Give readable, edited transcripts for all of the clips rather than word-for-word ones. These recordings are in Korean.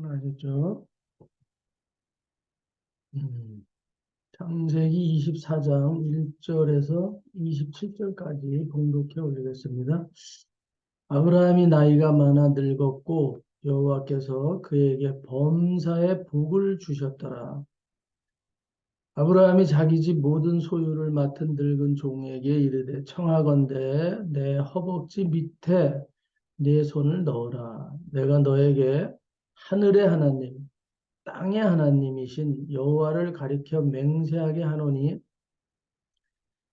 아셨죠? 창세기 24장 1절에서 27절까지 봉독해 올리겠습니다. 아브라함이 나이가 많아 늙었고 여호와께서 그에게 범사에 복을 주셨더라. 아브라함이 자기 집 모든 소유를 맡은 늙은 종에게 이르되 청하건대 내 허벅지 밑에 네 손을 넣어라. 내가 너에게 하늘의 하나님 땅의 하나님이신 여호와를 가리켜 맹세하게 하노니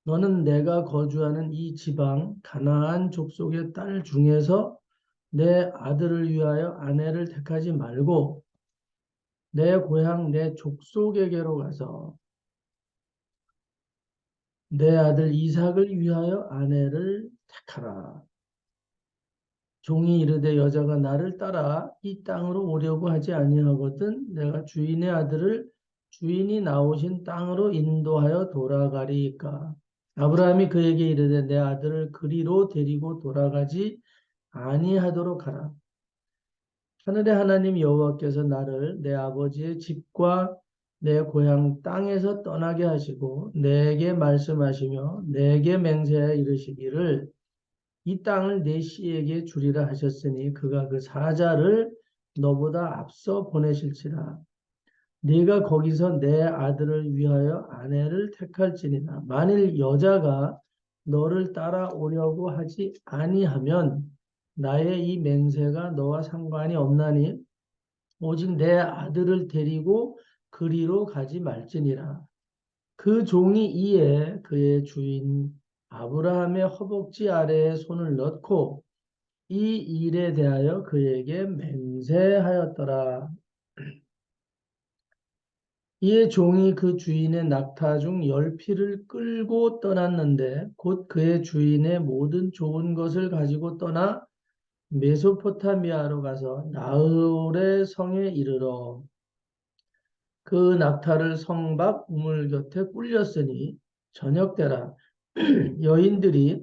너는 내가 거주하는 이 지방 가나안 족속의 딸 중에서 내 아들을 위하여 아내를 택하지 말고 내 고향 내 족속에게로 가서 내 아들 이삭을 위하여 아내를 택하라. 종이 이르되 여자가 나를 따라 이 땅으로 오려고 하지 아니하거든 내가 주인의 아들을 주인이 나오신 땅으로 인도하여 돌아가리이까. 아브라함이 그에게 이르되 내 아들을 그리로 데리고 돌아가지 아니하도록 하라. 하늘의 하나님 여호와께서 나를 내 아버지의 집과 내 고향 땅에서 떠나게 하시고 내게 말씀하시며 내게 맹세하여 이르시기를 이 땅을 내 씨에게 주리라 하셨으니 그가 그 사자를 너보다 앞서 보내실지라. 네가 거기서 내 아들을 위하여 아내를 택할지니라. 만일 여자가 너를 따라오려고 하지 아니하면 나의 이 맹세가 너와 상관이 없나니 오직 내 아들을 데리고 그리로 가지 말지니라. 그 종이 이에 그의 주인 아브라함의 허벅지 아래에 손을 넣고 이 일에 대하여 그에게 맹세하였더라. 이에 종이 그 주인의 낙타 중 10피를 끌고 떠났는데 곧 그의 주인의 모든 좋은 것을 가지고 떠나 메소포타미아로 가서 나홀의 성에 이르러 그 낙타를 성 밖 우물 곁에 꿀렸으니 저녁 때라 여인들이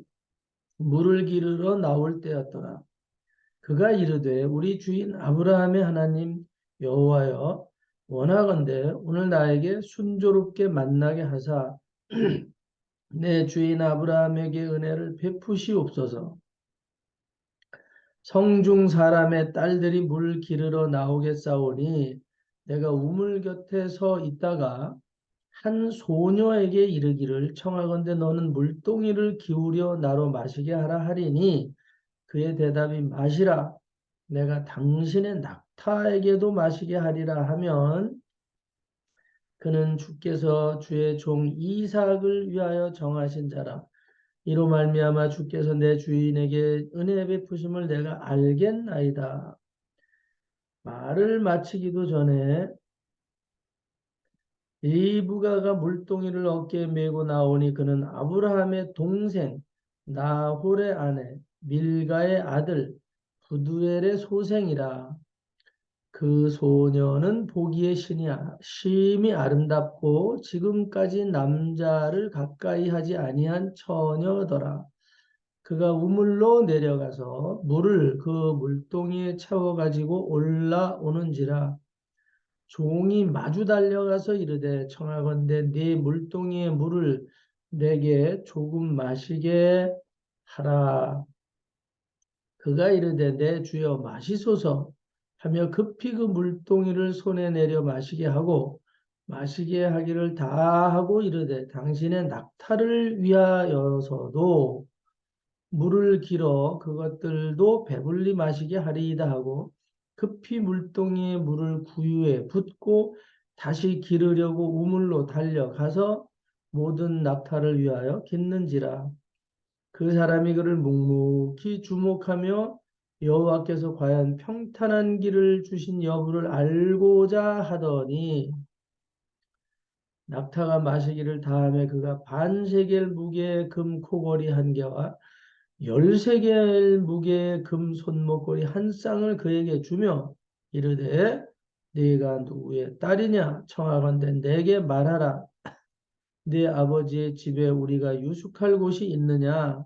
물을 기르러 나올 때였더라. 그가 이르되 우리 주인 아브라함의 하나님 여호와여 원하건대 오늘 나에게 순조롭게 만나게 하사 내 주인 아브라함에게 은혜를 베푸시옵소서. 성중 사람의 딸들이 물 기르러 나오겠사오니 내가 우물 곁에 서 있다가 한 소녀에게 이르기를 청하건대 너는 물동이를 기울여 나로 마시게 하라 하리니 그의 대답이 마시라 내가 당신의 낙타에게도 마시게 하리라 하면 그는 주께서 주의 종 이삭을 위하여 정하신 자라. 이로 말미암아 주께서 내 주인에게 은혜 베푸심을 내가 알겠나이다. 말을 마치기도 전에 리브가가 물동이를 어깨에 메고 나오니 그는 아브라함의 동생 나홀의 아내 밀가의 아들 부두엘의 소생이라. 그 소녀는 보기에 심히 아름답고 지금까지 남자를 가까이 하지 아니한 처녀더라. 그가 우물로 내려가서 물을 그 물동이에 채워가지고 올라오는지라. 종이 마주 달려가서 이르되 청하건대 네 물동이의 물을 내게 조금 마시게 하라. 그가 이르되 내 주여 마시소서 하며 급히 그 물동이를 손에 내려 마시게 하고 마시게 하기를 다하고 이르되 당신의 낙타를 위하여서도 물을 길어 그것들도 배불리 마시게 하리이다 하고 급히 물동이의 물을 구유에 붓고 다시 기르려고 우물로 달려가서 모든 낙타를 위하여 깃는지라. 그 사람이 그를 묵묵히 주목하며 여호와께서 과연 평탄한 길을 주신 여부를 알고자 하더니 낙타가 마시기를 다하며 그가 반세겔 무게의 금 코걸이 한 개와 13개의 무게의 금 손목걸이 한 쌍을 그에게 주며 이르되 네가 누구의 딸이냐 청하건대 내게 말하라. 네 아버지의 집에 우리가 유숙할 곳이 있느냐.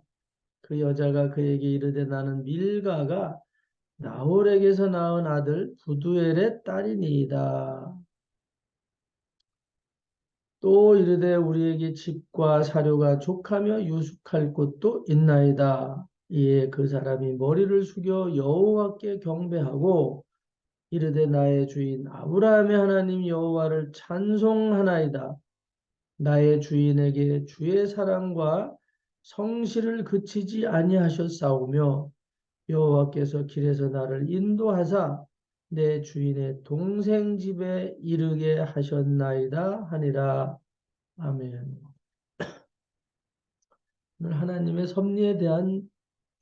그 여자가 그에게 이르되 나는 밀가가 나홀에게서 낳은 아들 부두엘의 딸이니이다. 또 이르되 우리에게 집과 사료가 족하며 유숙할 곳도 있나이다. 이에 그 사람이 머리를 숙여 여호와께 경배하고 이르되 나의 주인 아브라함의 하나님 여호와를 찬송하나이다. 나의 주인에게 주의 사랑과 성실을 그치지 아니하셨사오며 여호와께서 길에서 나를 인도하사 내 주인의 동생 집에 이르게 하셨나이다 하니라. 아멘. 오늘 하나님의 섭리에 대한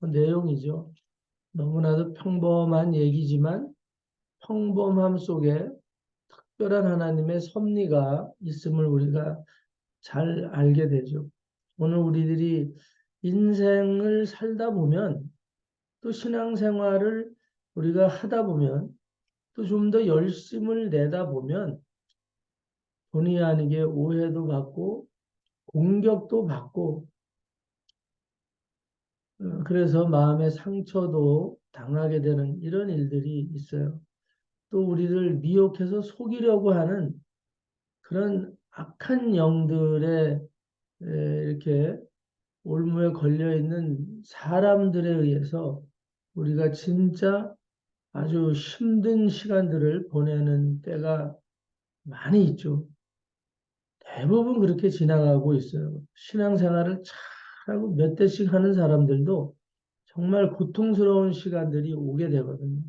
내용이죠. 너무나도 평범한 얘기지만 평범함 속에 특별한 하나님의 섭리가 있음을 우리가 잘 알게 되죠. 오늘 우리들이 인생을 살다 보면 또 신앙생활을 우리가 하다 보면 또 좀 더 열심을 내다 보면 본의 아니게 오해도 받고 공격도 받고 그래서 마음의 상처도 당하게 되는 이런 일들이 있어요. 또 우리를 미혹해서 속이려고 하는 그런 악한 영들의 이렇게 올무에 걸려 있는 사람들에 의해서 우리가 진짜 아주 힘든 시간들을 보내는 때가 많이 있죠. 대부분 그렇게 지나가고 있어요. 신앙생활을 잘하고 몇 대씩 하는 사람들도 정말 고통스러운 시간들이 오게 되거든요.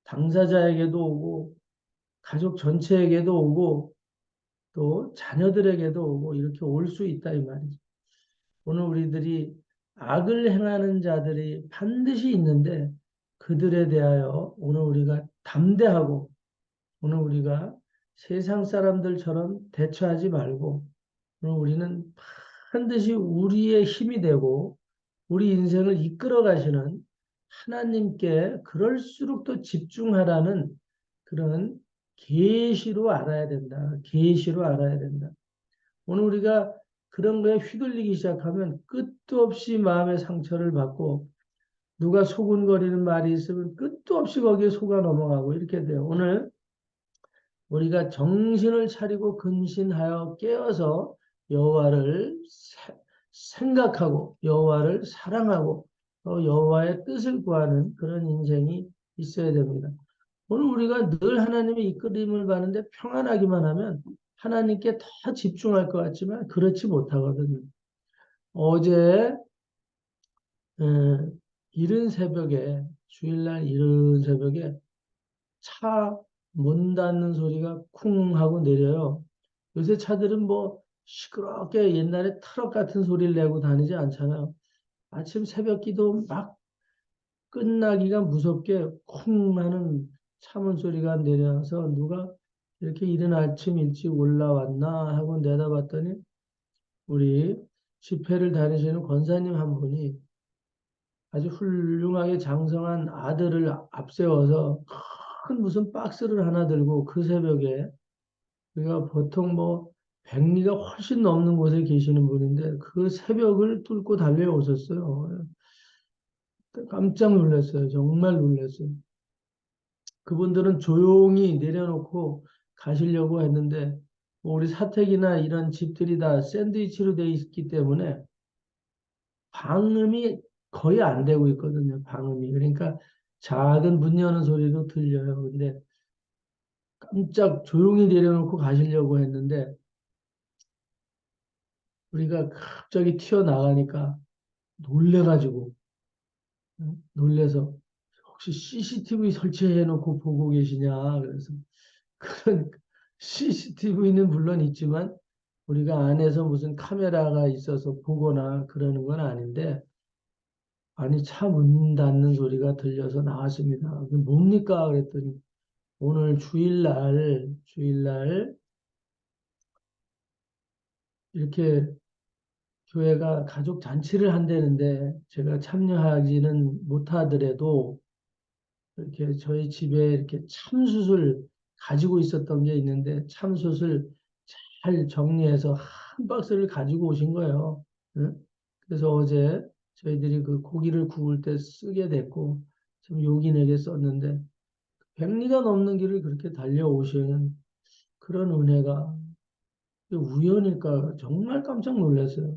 당사자에게도 오고, 가족 전체에게도 오고, 또 자녀들에게도 오고, 이렇게 올 수 있다, 이 말이죠. 오늘 우리들이 악을 행하는 자들이 반드시 있는데, 그들에 대하여 오늘 우리가 담대하고, 오늘 우리가 세상 사람들처럼 대처하지 말고, 오늘 우리는 반드시 우리의 힘이 되고, 우리 인생을 이끌어 가시는 하나님께 그럴수록 더 집중하라는 그런 계시로 알아야 된다. 계시로 알아야 된다. 오늘 우리가 그런 거에 휘둘리기 시작하면 끝도 없이 마음의 상처를 받고 누가 소근거리는 말이 있으면 끝도 없이 거기에 속아 넘어가고 이렇게 돼요. 오늘 우리가 정신을 차리고 근신하여 깨어서 여호와를 생각하고 여호와를 사랑하고 또 여호와의 뜻을 구하는 그런 인생이 있어야 됩니다. 오늘 우리가 늘 하나님의 이끌림을 받는데 평안하기만 하면 하나님께 더 집중할 것 같지만 그렇지 못하거든요. 어제 이른 새벽에 주일날 이른 새벽에 차 문 닫는 소리가 쿵 하고 내려요. 요새 차들은 뭐 시끄럽게 옛날에 트럭 같은 소리를 내고 다니지 않잖아요. 아침 새벽 기도 막 끝나기가 무섭게 쿵 하는 차문 소리가 내려서 누가 이렇게 이른 아침 일찍 올라왔나 하고 내다봤더니 우리 집회를 다니시는 권사님 한 분이 아주 훌륭하게 장성한 아들을 앞세워서 큰 무슨 박스를 하나 들고 그 새벽에 우리가 보통 뭐 백리가 훨씬 넘는 곳에 계시는 분인데 그 새벽을 뚫고 달려오셨어요. 깜짝 놀랐어요. 정말 놀랐어요. 그분들은 조용히 내려놓고 가시려고 했는데 뭐 우리 사택이나 이런 집들이 다 샌드위치로 돼 있기 때문에 방음이 거의 안 되고 있거든요. 방음이. 그러니까 작은 문 여는 소리도 들려요. 근데 깜짝 조용히 내려놓고 가시려고 했는데 우리가 갑자기 튀어나가니까 놀래가지고 놀래서 혹시 CCTV 설치해 놓고 보고 계시냐 그래서 그런 CCTV는 물론 있지만 우리가 안에서 무슨 카메라가 있어서 보거나 그러는 건 아닌데 아니 차 문 닫는 소리가 들려서 나왔습니다. 그게 뭡니까 그랬더니 오늘 주일날 이렇게 교회가 가족 잔치를 한다는데 제가 참여하지는 못하더라도 이렇게 저희 집에 이렇게 참숯을 가지고 있었던 게 있는데 참숯을 잘 정리해서 한 박스를 가지고 오신 거예요. 응? 그래서 어제 저희들이 그 고기를 구울 때 쓰게 됐고 참 용인에게 썼는데 백리가 넘는 길을 그렇게 달려오시는 그런 은혜가 우연일까 정말 깜짝 놀랐어요.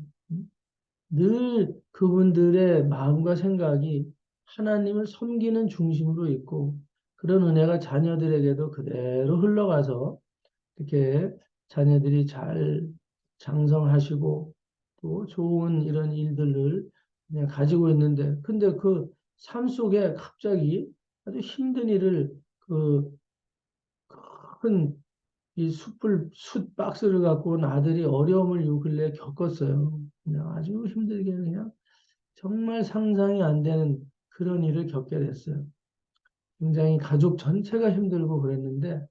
늘 그분들의 마음과 생각이 하나님을 섬기는 중심으로 있고 그런 은혜가 자녀들에게도 그대로 흘러가서 이렇게 자녀들이 잘 장성하시고 또 좋은 이런 일들을 그냥 가지고 있는데 근데 그 삶 속에 갑자기 아주 힘든 일을 그 큰 이 숯 박스를 갖고 온 아들이 어려움을 요 근래에 겪었어요. 그냥 아주 힘들게 그냥 정말 상상이 안 되는 그런 일을 겪게 됐어요. 굉장히 가족 전체가 힘들고 그랬는데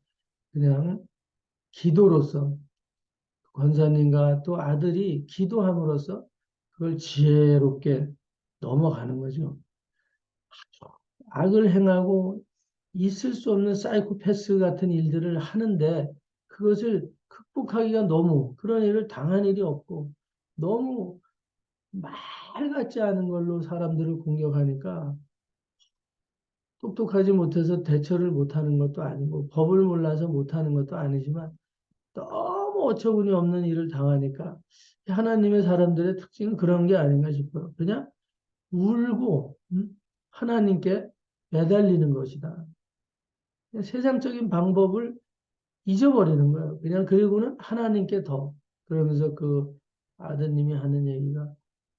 그냥 기도로서 권사님과 또 아들이 기도함으로써 그걸 지혜롭게 넘어가는 거죠. 악을 행하고 있을 수 없는 사이코패스 같은 일들을 하는데 그것을 극복하기가 너무 그런 일을 당한 일이 없고 너무 말 같지 않은 걸로 사람들을 공격하니까 똑똑하지 못해서 대처를 못하는 것도 아니고 법을 몰라서 못하는 것도 아니지만 너무 어처구니 없는 일을 당하니까 하나님의 사람들의 특징은 그런 게 아닌가 싶어요. 그냥 울고 하나님께 매달리는 것이다. 세상적인 방법을 잊어버리는 거예요. 그냥 그리고는 하나님께 더 그러면서 그 아드님이 하는 얘기가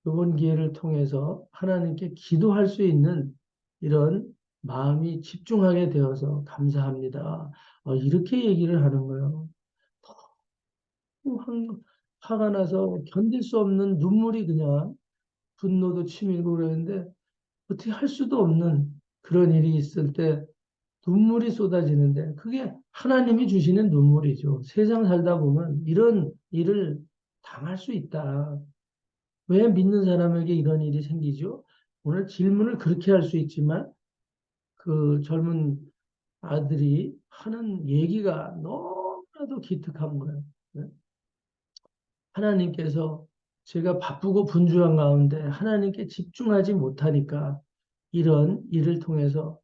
이번 기회를 통해서 하나님께 기도할 수 있는 이런 마음이 집중하게 되어서 감사합니다. 이렇게 얘기를 하는 거예요. 화가 나서 견딜 수 없는 눈물이 그냥 분노도 치밀고 그러는데 어떻게 할 수도 없는 그런 일이 있을 때 눈물이 쏟아지는데 그게 하나님이 주시는 눈물이죠. 세상 살다 보면 이런 일을 당할 수 있다. 왜 믿는 사람에게 이런 일이 생기죠? 오늘 질문을 그렇게 할 수 있지만 그 젊은 아들이 하는 얘기가 너무나도 기특한 거예요. 네? 하나님께서 제가 바쁘고 분주한 가운데 하나님께 집중하지 못하니까 이런 일을 통해서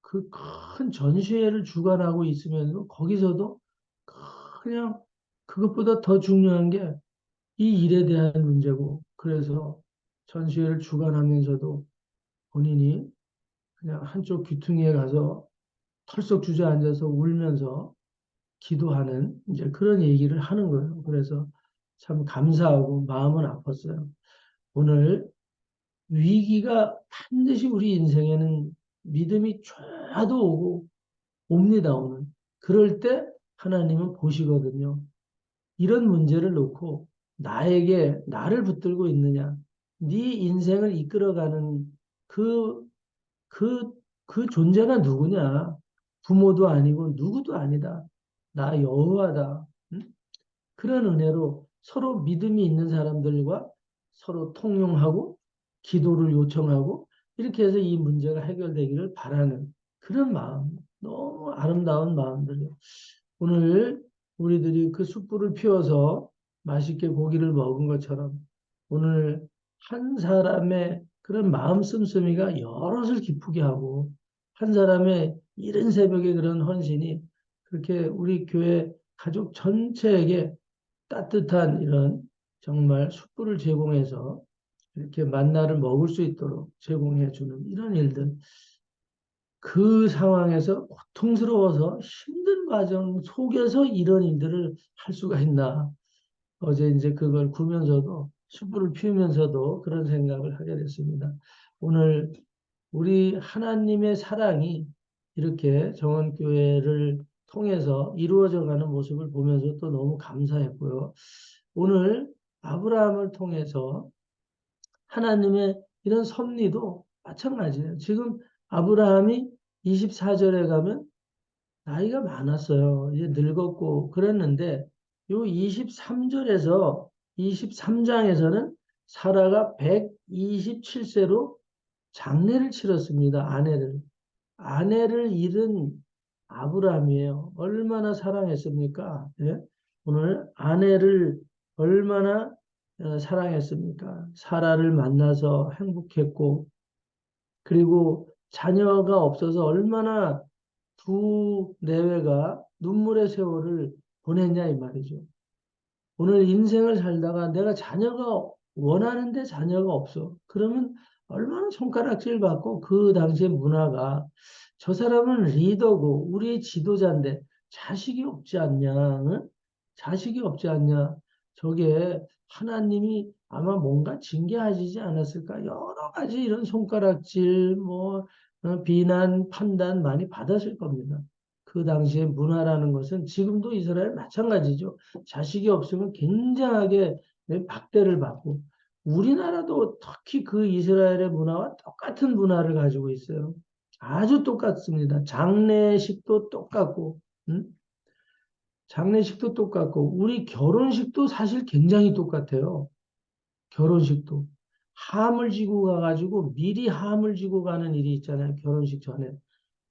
그 큰 전시회를 주관하고 있으면서 거기서도 그냥 그것보다 더 중요한 게 이 일에 대한 문제고 그래서 전시회를 주관하면서도 본인이 그냥 한쪽 귀퉁이에 가서 털썩 주저앉아서 울면서 기도하는 이제 그런 얘기를 하는 거예요. 그래서 참 감사하고 마음은 아팠어요. 오늘 위기가 반드시 우리 인생에는 믿음이 쫙도 오고 옵니다, 오늘. 그럴 때 하나님은 보시거든요. 이런 문제를 놓고 나를 붙들고 있느냐? 네 인생을 이끌어가는 그, 그, 그 존재가 누구냐? 부모도 아니고 누구도 아니다. 나 여호와다. 응? 그런 은혜로 서로 믿음이 있는 사람들과 서로 통용하고 기도를 요청하고 이렇게 해서 이 문제가 해결되기를 바라는 그런 마음, 너무 아름다운 마음들이요. 오늘 우리들이 그 숯불을 피워서 맛있게 고기를 먹은 것처럼 오늘 한 사람의 그런 마음 씀씀이가 여럿을 기쁘게 하고 한 사람의 이른 새벽에 그런 헌신이 그렇게 우리 교회 가족 전체에게 따뜻한 이런 정말 숯불을 제공해서 이렇게 만나를 먹을 수 있도록 제공해 주는 이런 일들. 그 상황에서 고통스러워서 힘든 과정 속에서 이런 일들을 할 수가 있나. 어제 이제 그걸 구면서도 숯불을 피우면서도 그런 생각을 하게 됐습니다. 오늘 우리 하나님의 사랑이 이렇게 정원교회를 통해서 이루어져 가는 모습을 보면서 또 너무 감사했고요. 오늘 아브라함을 통해서 하나님의 이런 섭리도 마찬가지예요. 지금 아브라함이 24절에 가면 나이가 많았어요. 이제 늙었고 그랬는데 요 23절에서 23장에서는 사라가 127세로 장례를 치렀습니다. 아내를 잃은 아브라함이에요. 얼마나 사랑했습니까? 예? 오늘 아내를 얼마나 사랑했습니까? 사라를 만나서 행복했고, 그리고 자녀가 없어서 얼마나 두 내외가 눈물의 세월을 보냈냐 이 말이죠. 오늘 인생을 살다가 내가 자녀가 원하는데 자녀가 없어. 그러면 얼마나 손가락질 받고 그 당시의 문화가 저 사람은 리더고 우리의 지도자인데 자식이 없지 않냐? 응? 자식이 없지 않냐? 저게 하나님이 아마 뭔가 징계하시지 않았을까? 여러 가지 이런 손가락질, 비난, 판단 많이 받았을 겁니다. 그 당시의 문화라는 것은 지금도 이스라엘 마찬가지죠. 자식이 없으면 굉장하게 박대를 받고 우리나라도 특히 그 이스라엘의 문화와 똑같은 문화를 가지고 있어요. 아주 똑같습니다. 장례식도 똑같고, 응? 장례식도 똑같고, 우리 결혼식도 사실 굉장히 똑같아요. 결혼식도. 함을 지고 가가지고 미리 함을 지고 가는 일이 있잖아요. 결혼식 전에.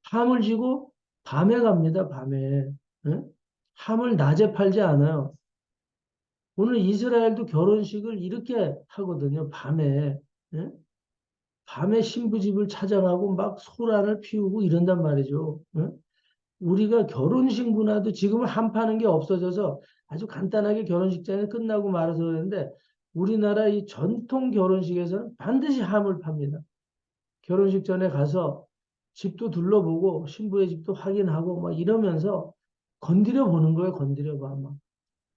함을 지고 밤에 갑니다. 밤에. 응? 함을 낮에 팔지 않아요. 오늘 이스라엘도 결혼식을 이렇게 하거든요. 밤에. 응? 밤에 신부집을 찾아가고 막 소란을 피우고 이런단 말이죠. 응? 우리가 결혼식 문화도 지금은 한 파는 게 없어져서 아주 간단하게 결혼식장에 끝나고 말아서 그러는데 우리나라 이 전통 결혼식에서는 반드시 함을 팝니다. 결혼식 전에 가서 집도 둘러보고 신부의 집도 확인하고 막 이러면서 건드려 보는 거예요. 건드려 봐. 막.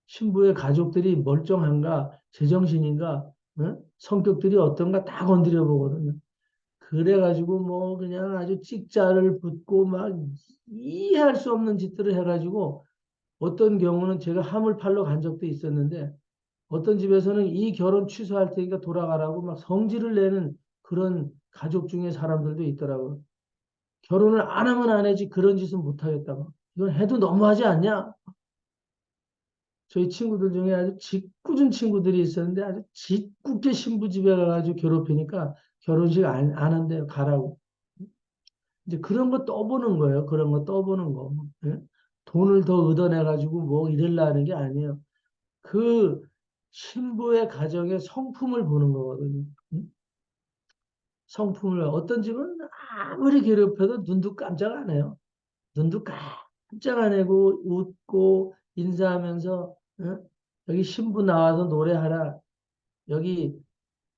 신부의 가족들이 멀쩡한가, 제정신인가, 응? 성격들이 어떤가 다 건드려 보거든요. 그래가지고 뭐 그냥 아주 찍자를 붙고 막 이해할 수 없는 짓들을 해가지고 어떤 경우는 제가 함을 팔러 간 적도 있었는데 어떤 집에서는 이 결혼 취소할 테니까 돌아가라고 막 성질을 내는 그런 가족 중에 사람들도 있더라고요. 결혼을 안 하면 안 해지 그런 짓은 못 하겠다고. 이건 해도 너무하지 않냐? 저희 친구들 중에 아주 짓궂은 친구들이 있었는데 아주 짓궂게 신부 집에 가가지고 괴롭히니까 결혼식 안 한대요. 가라고. 이제 그런 거 떠보는 거예요. 그런 거 떠보는 거. 예? 돈을 더 얻어내가지고 뭐 이럴라는 게 아니에요. 그 신부의 가정의 성품을 보는 거거든요. 응? 성품을 어떤 집은 아무리 괴롭혀도 눈도 깜짝 안 해요. 눈도 깜짝 안 하고 웃고 인사하면서 여기 신부 나와서 노래하라. 여기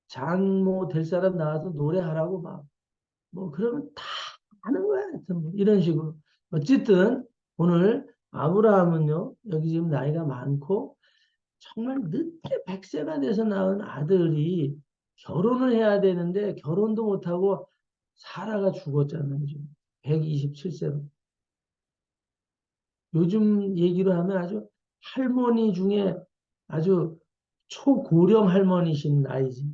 장모 될 사람 나와서 노래하라고 막 뭐 그러면 다 하는 거야. 하여튼 뭐 이런 식으로. 어쨌든 오늘 아브라함은요. 여기 지금 나이가 많고 정말 늦게 100세가 돼서 낳은 아들이 결혼을 해야 되는데 결혼도 못하고 사라가 죽었잖아요. 지금 127세로. 요즘 얘기로 하면 아주 할머니 중에 아주 초고령 할머니신 나이지.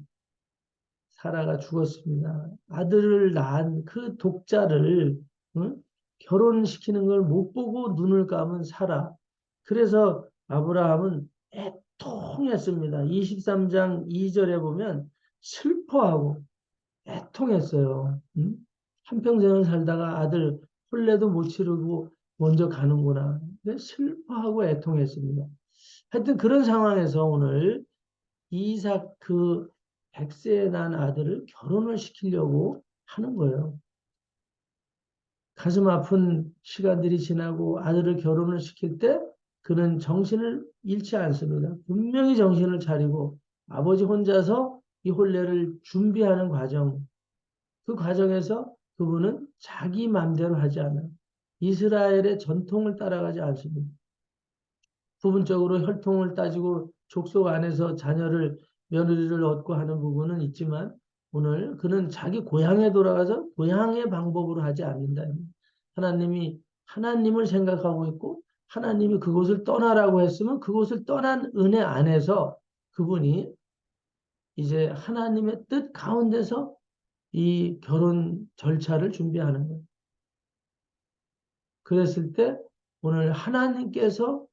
사라가 죽었습니다. 아들을 낳은 그 독자를 응? 결혼시키는 걸 못 보고 눈을 감은 사라. 그래서 아브라함은 애통했습니다. 23장 2절에 보면 슬퍼하고 애통했어요. 응? 한평생을 살다가 아들 혼례도 못 치르고 먼저 가는구나. 슬퍼하고 애통했습니다. 하여튼 그런 상황에서 오늘 이삭 그 100세에 난 아들을 결혼을 시키려고 하는 거예요. 가슴 아픈 시간들이 지나고 아들을 결혼을 시킬 때 그는 정신을 잃지 않습니다. 분명히 정신을 차리고 아버지 혼자서 이 혼례를 준비하는 과정, 그 과정에서 그분은 자기 마음대로 하지 않아요. 이스라엘의 전통을 따라가지 않습니다. 부분적으로 혈통을 따지고 족속 안에서 자녀를 며느리를 얻고 하는 부분은 있지만 오늘 그는 자기 고향에 돌아가서 고향의 방법으로 하지 않는다. 하나님이 하나님을 생각하고 있고 하나님이 그곳을 떠나라고 했으면 그곳을 떠난 은혜 안에서 그분이 이제 하나님의 뜻 가운데서 이 결혼 절차를 준비하는 거예요. 그랬을 때 오늘 하나님께서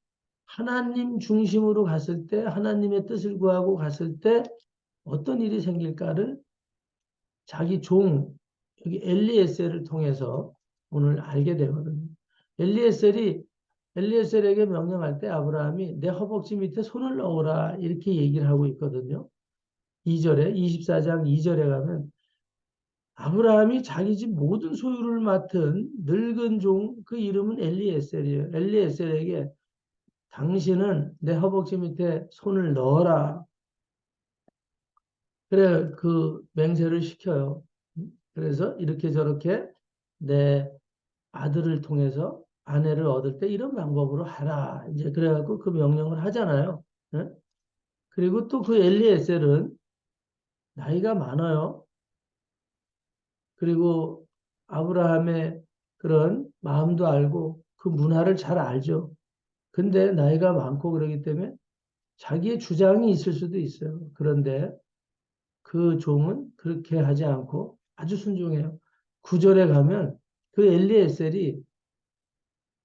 하나님 중심으로 갔을 때 하나님의 뜻을 구하고 갔을 때 어떤 일이 생길까를 자기 종 여기 엘리에셀을 통해서 오늘 알게 되거든요. 엘리에셀이 엘리에셀에게 명령할 때 아브라함이 내 허벅지 밑에 손을 넣어라 이렇게 얘기를 하고 있거든요. 2절에 24장 2절에 가면 아브라함이 자기 집 모든 소유를 맡은 늙은 종, 그 이름은 엘리에셀이에요. 엘리에셀에게 당신은 내 허벅지 밑에 손을 넣어라. 그래, 그 맹세를 시켜요. 그래서 이렇게 저렇게 내 아들을 통해서 아내를 얻을 때 이런 방법으로 하라. 이제 그래갖고 그 명령을 하잖아요. 예? 그리고 또 그 엘리에셀은 나이가 많아요. 그리고 아브라함의 그런 마음도 알고 그 문화를 잘 알죠. 근데 나이가 많고 그러기 때문에 자기의 주장이 있을 수도 있어요. 그런데 그 종은 그렇게 하지 않고 아주 순종해요. 9절에 가면 그 엘리에셀이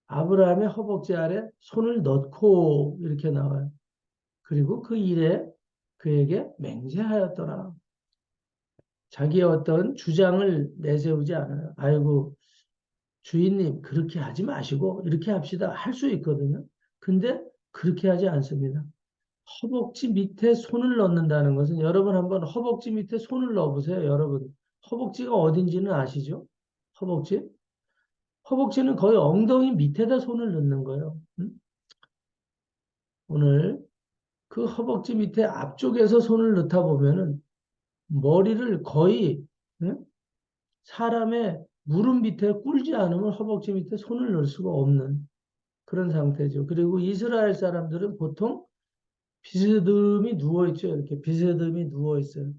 아브라함의 허벅지 아래 손을 넣고 이렇게 나와요. 그리고 그 일에 그에게 맹세하였더라. 자기의 어떤 주장을 내세우지 않아요. 아이고, 주인님, 그렇게 하지 마시고, 이렇게 합시다. 할 수 있거든요. 근데 그렇게 하지 않습니다. 허벅지 밑에 손을 넣는다는 것은 여러분 한번 허벅지 밑에 손을 넣어보세요. 여러분. 허벅지가 어딘지는 아시죠? 허벅지? 허벅지는 거의 엉덩이 밑에다 손을 넣는 거예요. 오늘 그 허벅지 밑에 앞쪽에서 손을 넣다 보면은 머리를 거의 응? 사람의 무릎 밑에 꿇지 않으면 허벅지 밑에 손을 넣을 수가 없는 그런 상태죠. 그리고 이스라엘 사람들은 보통 비스듬히 누워있죠. 이렇게 비스듬히 누워있어요.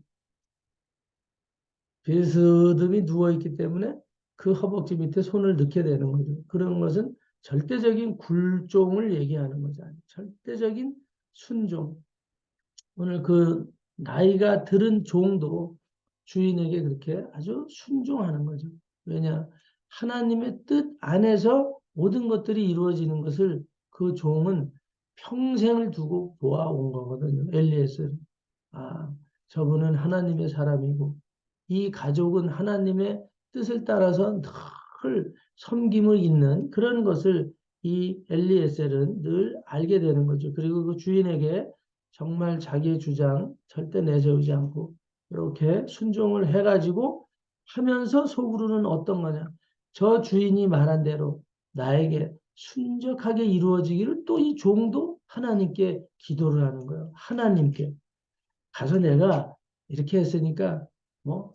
비스듬히 누워있기 때문에 그 허벅지 밑에 손을 넣게 되는 거죠. 그런 것은 절대적인 굴종을 얘기하는 거죠. 절대적인 순종. 오늘 그 나이가 들은 종도 주인에게 그렇게 아주 순종하는 거죠. 왜냐? 하나님의 뜻 안에서 모든 것들이 이루어지는 것을 그 종은 평생을 두고 보아온 거거든요. 엘리에셀은. 아, 저분은 하나님의 사람이고 이 가족은 하나님의 뜻을 따라서 늘 섬김을 잇는 그런 것을 이 엘리에셀은 늘 알게 되는 거죠. 그리고 그 주인에게 정말 자기의 주장 절대 내세우지 않고 이렇게 순종을 해가지고 하면서 속으로는 어떤 거냐. 저 주인이 말한 대로 나에게 순적하게 이루어지기를 또 이 종도 하나님께 기도를 하는 거예요. 하나님께. 가서 내가 이렇게 했으니까 뭐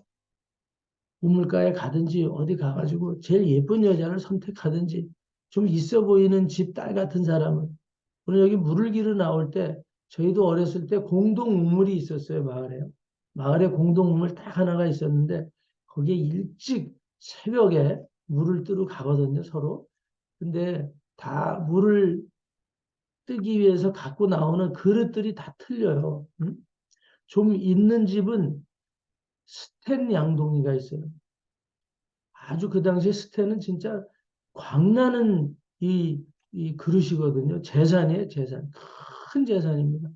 우물가에 가든지 어디 가가지고 제일 예쁜 여자를 선택하든지 좀 있어 보이는 집 딸 같은 사람은 오늘 여기 물을 기르러 나올 때 저희도 어렸을 때 공동 우물이 있었어요, 마을에. 마을에 공동 우물 딱 하나가 있었는데 거기에 일찍 새벽에 물을 뜨러 가거든요, 서로. 근데 다 물을 뜨기 위해서 갖고 나오는 그릇들이 다 틀려요. 응? 좀 있는 집은 스텐 양동이가 있어요. 아주 그 당시에 스텐은 진짜 광나는 이 그릇이거든요. 재산이에요, 재산. 큰 재산입니다.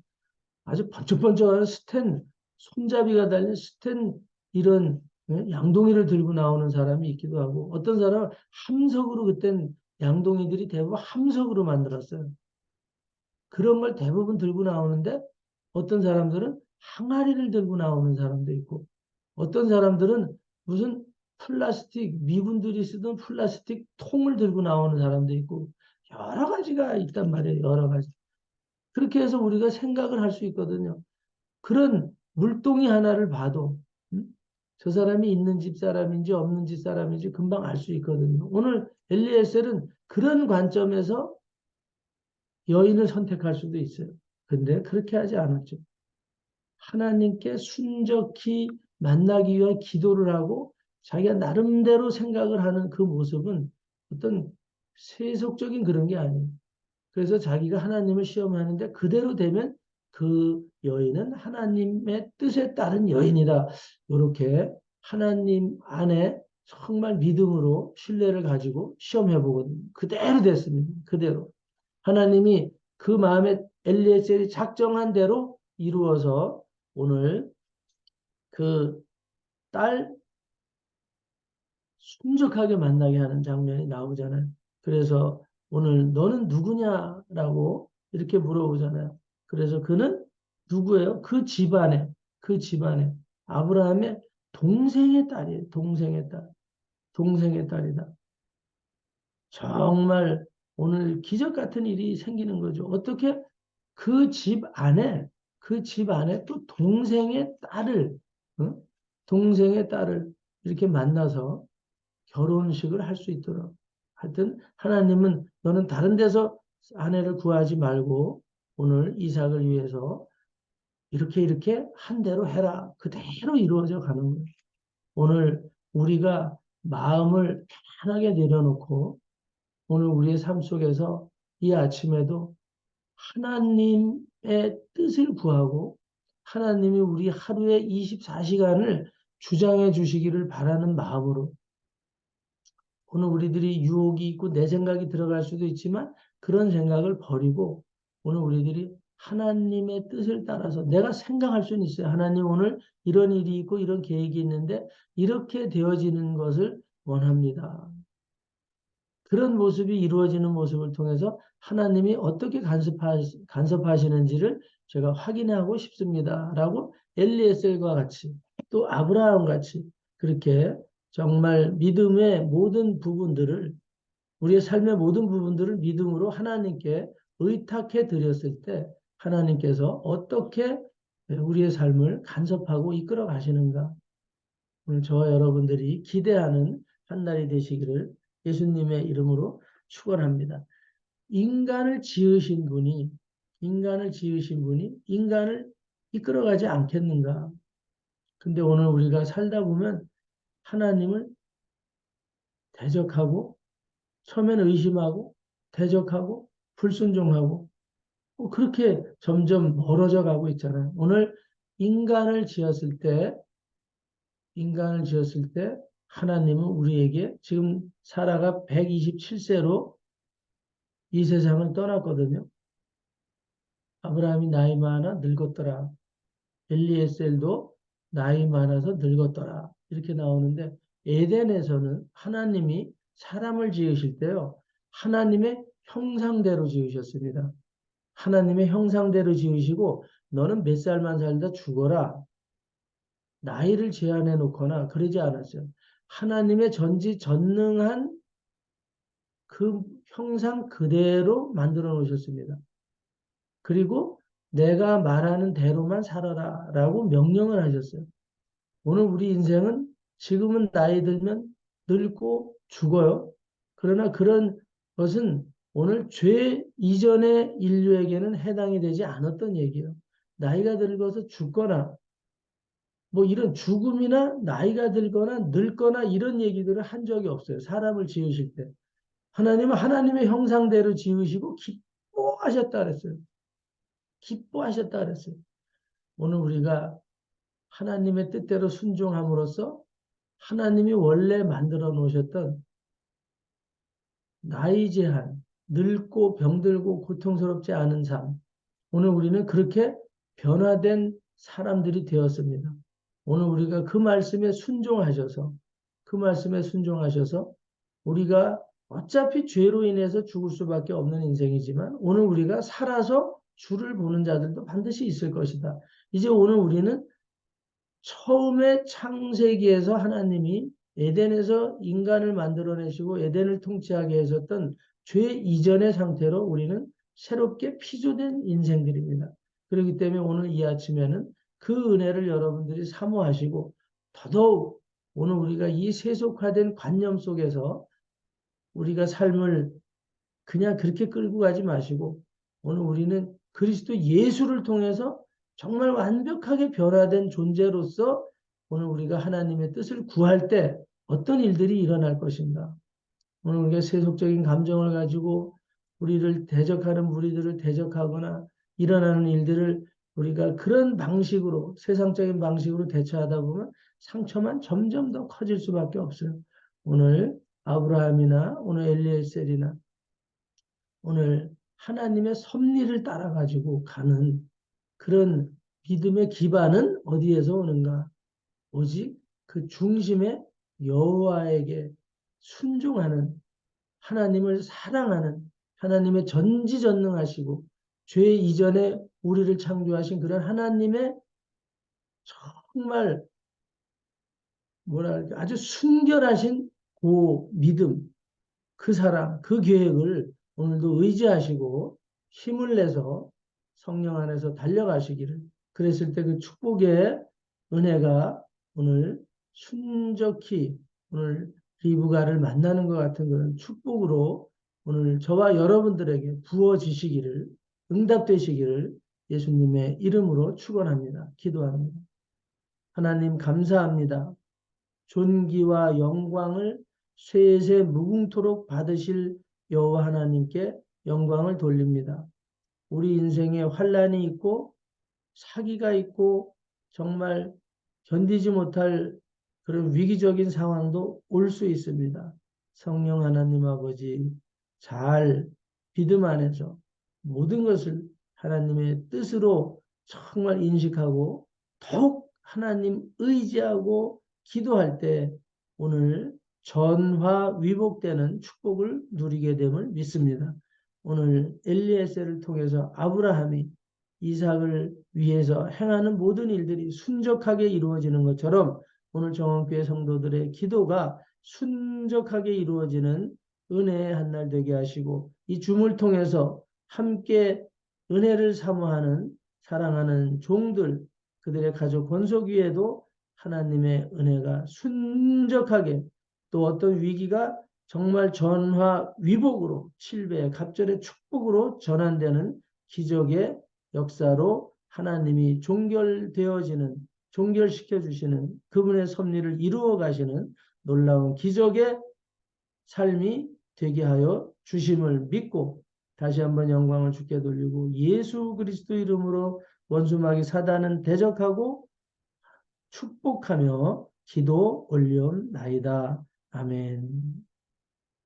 아주 번쩍번쩍하는 스텐, 손잡이가 달린 스텐 이런 양동이를 들고 나오는 사람이 있기도 하고 어떤 사람은 함석으로 그땐 양동이들이 대부분 함석으로 만들었어요. 그런 걸 대부분 들고 나오는데 어떤 사람들은 항아리를 들고 나오는 사람도 있고 어떤 사람들은 무슨 플라스틱, 미군들이 쓰던 플라스틱 통을 들고 나오는 사람도 있고 여러 가지가 있단 말이에요. 여러 가지. 그렇게 해서 우리가 생각을 할 수 있거든요. 그런 물동이 하나를 봐도 저 사람이 있는 집 사람인지 없는 집 사람인지 금방 알 수 있거든요. 오늘 엘리에셀은 그런 관점에서 여인을 선택할 수도 있어요. 근데 그렇게 하지 않았죠. 하나님께 순적히 만나기 위한 기도를 하고 자기가 나름대로 생각을 하는 그 모습은 어떤 세속적인 그런 게 아니에요. 그래서 자기가 하나님을 시험하는데 그대로 되면 그 여인은 하나님의 뜻에 따른 여인이다. 이렇게 하나님 안에 정말 믿음으로 신뢰를 가지고 시험해 보거든요. 그대로 됐습니다. 그대로. 하나님이 그 마음에 엘리에셀이 작정한 대로 이루어서 오늘 그 딸 순적하게 만나게 하는 장면이 나오잖아요. 그래서 오늘 너는 누구냐라고 이렇게 물어보잖아요. 그래서 그는 누구예요? 그 집안에 아브라함의 동생의 딸이에요. 동생의 딸. 동생의 딸이다. 정말 오늘 기적 같은 일이 생기는 거죠. 어떻게 그 집 안에 또 어? 동생의 딸을 이렇게 만나서 결혼식을 할 수 있도록. 하여튼 하나님은 너는 다른 데서 아내를 구하지 말고 오늘 이삭을 위해서 이렇게 한 대로 해라. 그대로 이루어져 가는 거예요. 오늘 우리가 마음을 편하게 내려놓고 오늘 우리의 삶 속에서 이 아침에도 하나님의 뜻을 구하고 하나님이 우리 하루에 24시간을 주장해 주시기를 바라는 마음으로 오늘 우리들이 유혹이 있고 내 생각이 들어갈 수도 있지만 그런 생각을 버리고 오늘 우리들이 하나님의 뜻을 따라서 내가 생각할 수는 있어요. 하나님 오늘 이런 일이 있고 이런 계획이 있는데 이렇게 되어지는 것을 원합니다. 그런 모습이 이루어지는 모습을 통해서 하나님이 어떻게 간섭하시는지를 제가 확인하고 싶습니다. 라고 엘리에셀과 같이 또 아브라함 같이 그렇게 정말 믿음의 모든 부분들을 우리의 삶의 모든 부분들을 믿음으로 하나님께 의탁해 드렸을 때 하나님께서 어떻게 우리의 삶을 간섭하고 이끌어 가시는가 오늘 저와 여러분들이 기대하는 한 날이 되시기를 예수님의 이름으로 축원합니다. 인간을 지으신 분이 인간을 이끌어가지 않겠는가? 근데 오늘 우리가 살다 보면 하나님을 대적하고 처음에는 의심하고 대적하고 불순종하고 그렇게 점점 멀어져 가고 있잖아요. 오늘 인간을 지었을 때 인간을 지었을 때 하나님은 우리에게 지금 사라가 127세로 이 세상을 떠났거든요. 아브라함이 나이 많아 늙었더라. 엘리에셀도 나이 많아서 늙었더라. 이렇게 나오는데 에덴에서는 하나님이 사람을 지으실 때요. 하나님의 형상대로 지으셨습니다. 하나님의 형상대로 지으시고 너는 몇 살만 살다 죽어라. 나이를 제한해 놓거나 그러지 않았어요. 하나님의 전지전능한 그 형상 그대로 만들어 놓으셨습니다. 그리고 내가 말하는 대로만 살아라 라고 명령을 하셨어요. 오늘 우리 인생은 지금은 나이 들면 늙고 죽어요. 그러나 그런 것은 오늘 죄 이전의 인류에게는 해당이 되지 않았던 얘기예요. 나이가 들어서 죽거나 뭐 이런 죽음이나 나이가 들거나 늙거나 이런 얘기들을 한 적이 없어요. 사람을 지으실 때. 하나님은 하나님의 형상대로 지으시고 기뻐하셨다 그랬어요. 기뻐하셨다 그랬어요. 오늘 우리가 하나님의 뜻대로 순종함으로써 하나님이 원래 만들어 놓으셨던 나이 제한, 늙고 병들고 고통스럽지 않은 삶. 오늘 우리는 그렇게 변화된 사람들이 되었습니다. 오늘 우리가 그 말씀에 순종하셔서 우리가 어차피 죄로 인해서 죽을 수밖에 없는 인생이지만 오늘 우리가 살아서 주를 보는 자들도 반드시 있을 것이다. 이제 오늘 우리는 처음에 창세기에서 하나님이 에덴에서 인간을 만들어내시고 에덴을 통치하게 하셨던 죄 이전의 상태로 우리는 새롭게 피조된 인생들입니다. 그렇기 때문에 오늘 이 아침에는 그 은혜를 여러분들이 사모하시고 더더욱 오늘 우리가 이 세속화된 관념 속에서 우리가 삶을 그냥 그렇게 끌고 가지 마시고 오늘 우리는 그리스도 예수를 통해서 정말 완벽하게 변화된 존재로서 오늘 우리가 하나님의 뜻을 구할 때 어떤 일들이 일어날 것인가. 오늘 우리가 세속적인 감정을 가지고 우리를 대적하는 무리들을 대적하거나 일어나는 일들을 우리가 그런 방식으로 세상적인 방식으로 대처하다 보면 상처만 점점 더 커질 수밖에 없어요. 오늘 아브라함이나 오늘 엘리에셀이나 오늘 하나님의 섭리를 따라가지고 가는 그런 믿음의 기반은 어디에서 오는가? 오직 그 중심에 여호와에게 순종하는 하나님을 사랑하는 하나님의 전지전능하시고 죄 이전에 우리를 창조하신 그런 하나님의 정말 뭐랄까 아주 순결하신 그 믿음, 그 사랑, 그 계획을 오늘도 의지하시고 힘을 내서 성령 안에서 달려가시기를. 그랬을 때 그 축복의 은혜가 오늘 순적히 오늘 리브가를 만나는 것 같은 그런 축복으로 오늘 저와 여러분들에게 부어지시기를, 응답되시기를 예수님의 이름으로 축원합니다. 기도합니다. 하나님 감사합니다. 존귀와 영광을 쇠세 무궁토록 받으실 여호와 하나님께 영광을 돌립니다. 우리 인생에 환난이 있고 사기가 있고 정말 견디지 못할 그런 위기적인 상황도 올 수 있습니다. 성령 하나님 아버지 잘 믿음 안에서 모든 것을 하나님의 뜻으로 정말 인식하고 더욱 하나님 의지하고 기도할 때 오늘 전화위복되는 축복을 누리게 됨을 믿습니다. 오늘 엘리에셀을 통해서 아브라함이 이삭을 위해서 행하는 모든 일들이 순적하게 이루어지는 것처럼 오늘 정원교회 성도들의 기도가 순적하게 이루어지는 은혜의 한날 되게 하시고 이 줌을 통해서 함께 은혜를 사모하는 사랑하는 종들 그들의 가족 권속 위에도 하나님의 은혜가 순적하게 또 어떤 위기가 정말 전화위복으로 7배 갑절의 축복으로 전환되는 기적의 역사로 하나님이 종결시켜 주시는 그분의 섭리를 이루어 가시는 놀라운 기적의 삶이 되게 하여 주심을 믿고 다시 한번 영광을 주께 돌리고 예수 그리스도 이름으로 원수마귀 사단은 대적하고 축복하며 기도 올리옵나이다. 아멘.